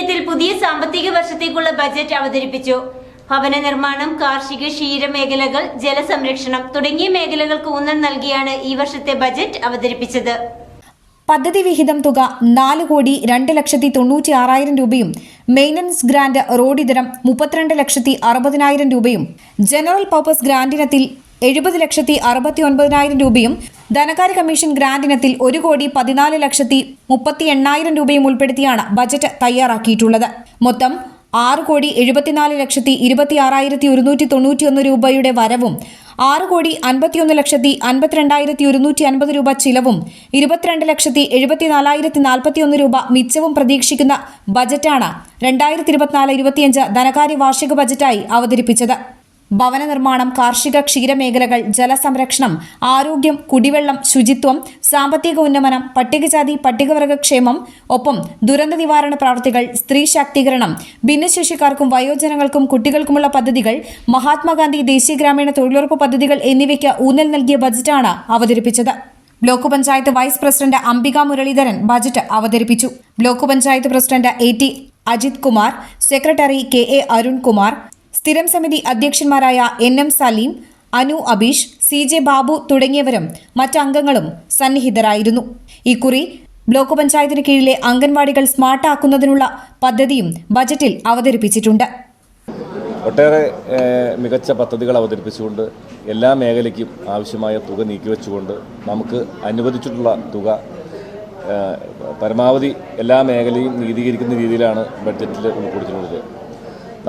വിഷയത്തിൽ പുതിയ സാമ്പത്തിക വർഷത്തേക്കുള്ള ബജറ്റ് അവതരിപ്പിച്ചു. ഭവന നിർമ്മാണം, കാർഷിക, ക്ഷീര മേഖലകൾ, ജലസംരക്ഷണം തുടങ്ങിയ മേഖലകൾക്ക് ഊന്നൽ നൽകിയാണ് ഈ വർഷത്തെ ബജറ്റ് അവതരിപ്പിച്ചത്. പദ്ധതി വിഹിതം തുക 4,02,96,000 രൂപയും മെയിൻ്റനൻസ് ഗ്രാന്റ് റോഡിതരം 32,60,000 രൂപയും ജനറൽ പർപ്പസ് ഗ്രാന്റിനത്തിൽ 70,69,000 രൂപയും ധനകാര്യ കമ്മീഷൻ ഗ്രാന്റിനത്തിൽ 1,14,38,000 രൂപയും ഉൾപ്പെടുത്തിയാണ് ബജറ്റ് തയ്യാറാക്കിയിട്ടുള്ളത്. മൊത്തം 6,74,26,191 രൂപയുടെ വരവും 6,51,52,150 രൂപ ചിലവും 22,74,041 രൂപ മിച്ചവും പ്രതീക്ഷിക്കുന്ന ബജറ്റാണ് 2024-25 ധനകാര്യ വാർഷിക ബജറ്റായി അവതരിപ്പിച്ചത്. ഭവന നിർമ്മാണം, കാർഷിക, ക്ഷീരമേഖലകൾ, ജലസംരക്ഷണം, ആരോഗ്യം, കുടിവെള്ളം, ശുചിത്വം, സാമ്പത്തിക ഉന്നമനം, പട്ടികജാതി പട്ടികവർഗ ക്ഷേമം, ഒപ്പം ദുരന്ത നിവാരണ പ്രവർത്തികൾ, സ്ത്രീ ശാക്തീകരണം, ഭിന്നശേഷിക്കാർക്കും വയോജനങ്ങൾക്കും കുട്ടികൾക്കുമുള്ള പദ്ധതികൾ, മഹാത്മാഗാന്ധി ദേശീയ ഗ്രാമീണ തൊഴിലുറപ്പ് പദ്ധതികൾ എന്നിവയ്ക്ക് ഊന്നൽ നൽകിയ ബജറ്റാണ് അവതരിപ്പിച്ചത്. Block panchayat vice president Ambika Muraleedharan budget അവതരിപ്പിച്ചു. Block panchayat president AT Ajith Kumar, secretary KA Arunkumar, സ്ഥിരം സമിതി അധ്യക്ഷന്മാരായ NM സലീം, അനു അബീഷ്, CJ ബാബു തുടങ്ങിയവരും മറ്റംഗങ്ങളും സന്നിഹിതരായിരുന്നു. ഇക്കുറി ബ്ലോക്ക് പഞ്ചായത്തിന് കീഴിലെ അംഗൻവാടികൾ സ്മാർട്ടാക്കുന്നതിനുള്ള പദ്ധതിയും ബജറ്റിൽ അവതരിപ്പിച്ചിട്ടുണ്ട്. ഒട്ടേറെ മികച്ച പദ്ധതികൾ അവതരിപ്പിച്ചുകൊണ്ട് എല്ലാ മേഖലയ്ക്കും ആവശ്യമായ തുക നീക്കിവെച്ചുകൊണ്ട് നമുക്ക് അനുവദിച്ചിട്ടുള്ള തുക പരമാവധി എല്ലാ മേഖലയും നീതീകരിക്കുന്ന രീതിയിലാണ് ബഡ്ജറ്റിൽ ഉൾപ്പെടുത്തിയിട്ടുള്ളത്.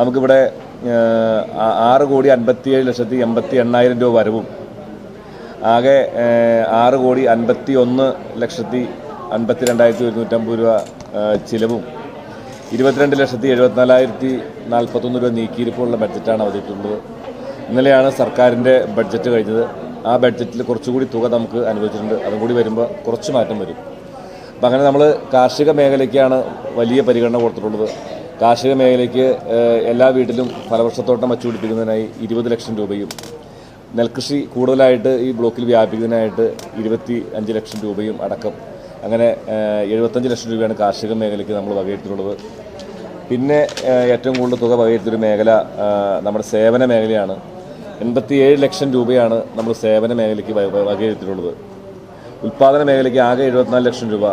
നമുക്കിവിടെ 6,57,80,000 രൂപ വരവും ആകെ 6,51,52,150 രൂപ ചിലവും 22,74,041 രൂപ നീക്കിയിരിപ്പുള്ള ബഡ്ജറ്റാണ് അവതരിപ്പിച്ചിട്ടുള്ളത്. ഇന്നലെയാണ് സർക്കാരിൻ്റെ ബഡ്ജറ്റ് കഴിഞ്ഞത്. ആ ബഡ്ജറ്റിൽ കുറച്ചുകൂടി തുക നമുക്ക് അനുവദിച്ചിട്ടുണ്ട്. അതും കൂടി വരുമ്പോൾ കുറച്ച് മാറ്റം വരും. അപ്പം അങ്ങനെ നമ്മൾ കാർഷിക മേഖലയ്ക്കാണ് വലിയ പരിഗണന കൊടുത്തിട്ടുള്ളത്. കാർഷിക മേഖലയ്ക്ക് എല്ലാ വീട്ടിലും ഫലവൃക്ഷത്തോട്ടം വച്ചുപിടിപ്പിക്കുന്നതിനായി 20 ലക്ഷം രൂപയും, നെൽകൃഷി കൂടുതലായിട്ട് ഈ ബ്ലോക്കിൽ വ്യാപിക്കുന്നതിനായിട്ട് 25 ലക്ഷം രൂപയും അടക്കം അങ്ങനെ 75 ലക്ഷം രൂപയാണ് കാർഷിക മേഖലയ്ക്ക് നമ്മൾ വകയിരുത്തിയിട്ടുള്ളത്. പിന്നെ ഏറ്റവും കൂടുതൽ തുക വകയിരുത്തിയൊരു മേഖല നമ്മുടെ സേവന മേഖലയാണ്. 87 ലക്ഷം രൂപയാണ് നമ്മൾ സേവന മേഖലയ്ക്ക് വകയിരുത്തിയിട്ടുള്ളത്. ഉൽപ്പാദന മേഖലയ്ക്ക് ആകെ 74 ലക്ഷം രൂപ.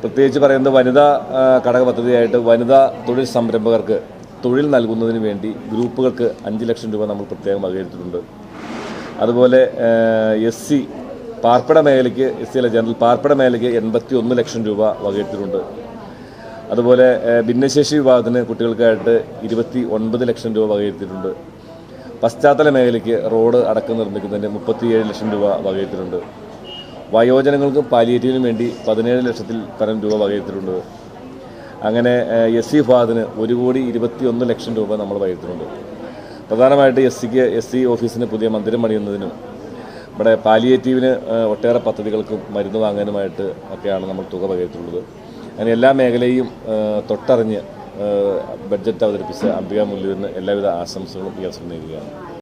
പ്രത്യേകിച്ച് പറയുന്നത് വനിതാ ഘടക പദ്ധതിയായിട്ട് വനിതാ തൊഴിൽ സംരംഭകർക്ക് തൊഴിൽ നൽകുന്നതിന് വേണ്ടി ഗ്രൂപ്പുകൾക്ക് 5 ലക്ഷം രൂപ നമ്മൾ പ്രത്യേകം വകയിരുത്തിയിട്ടുണ്ട്. അതുപോലെ SC പാർപ്പിട മേഖലയ്ക്ക് ജനറൽ പാർപ്പിട മേഖലയ്ക്ക് 81 ലക്ഷം രൂപ വകയിരുത്തിയിട്ടുണ്ട്. അതുപോലെ ഭിന്നശേഷി വിഭാഗത്തിന് കുട്ടികൾക്കായിട്ട് 29 ലക്ഷം രൂപ വകയിരുത്തിയിട്ടുണ്ട്. പശ്ചാത്തല മേഖലയ്ക്ക് റോഡ് അടക്കം നിർമ്മിക്കുന്നതിന് 37 ലക്ഷം രൂപ വകയിരുത്തിയിട്ടുണ്ട്. വയോജനങ്ങൾക്കും പാലിയേറ്റീവിനും വേണ്ടി 17 ലക്ഷത്തിൽ പരം രൂപ വകയിരുത്തിയിട്ടുണ്ട്. അങ്ങനെ SC വിഭാഗത്തിന് 1,21 ലക്ഷം രൂപ നമ്മൾ വകയിരുത്തിയിട്ടുണ്ട്. പ്രധാനമായിട്ട് SC ഓഫീസിന് പുതിയ മന്ദിരം പണിയുന്നതിനും ഇവിടെ പാലിയേറ്റീവിന് ഒട്ടേറെ പദ്ധതികൾക്കും മരുന്ന് വാങ്ങാനുമായിട്ട് ഒക്കെയാണ് നമ്മൾ തുക വകയിരുത്തിയിട്ടുള്ളത്. അങ്ങനെ എല്ലാ മേഖലയും തൊട്ടറിഞ്ഞ് ബഡ്ജറ്റ് അവതരിപ്പിച്ച അംബിക മുരളീധരന് എല്ലാവിധ ആശംസകളും ഈ അവസരം നേരുകയാണ്.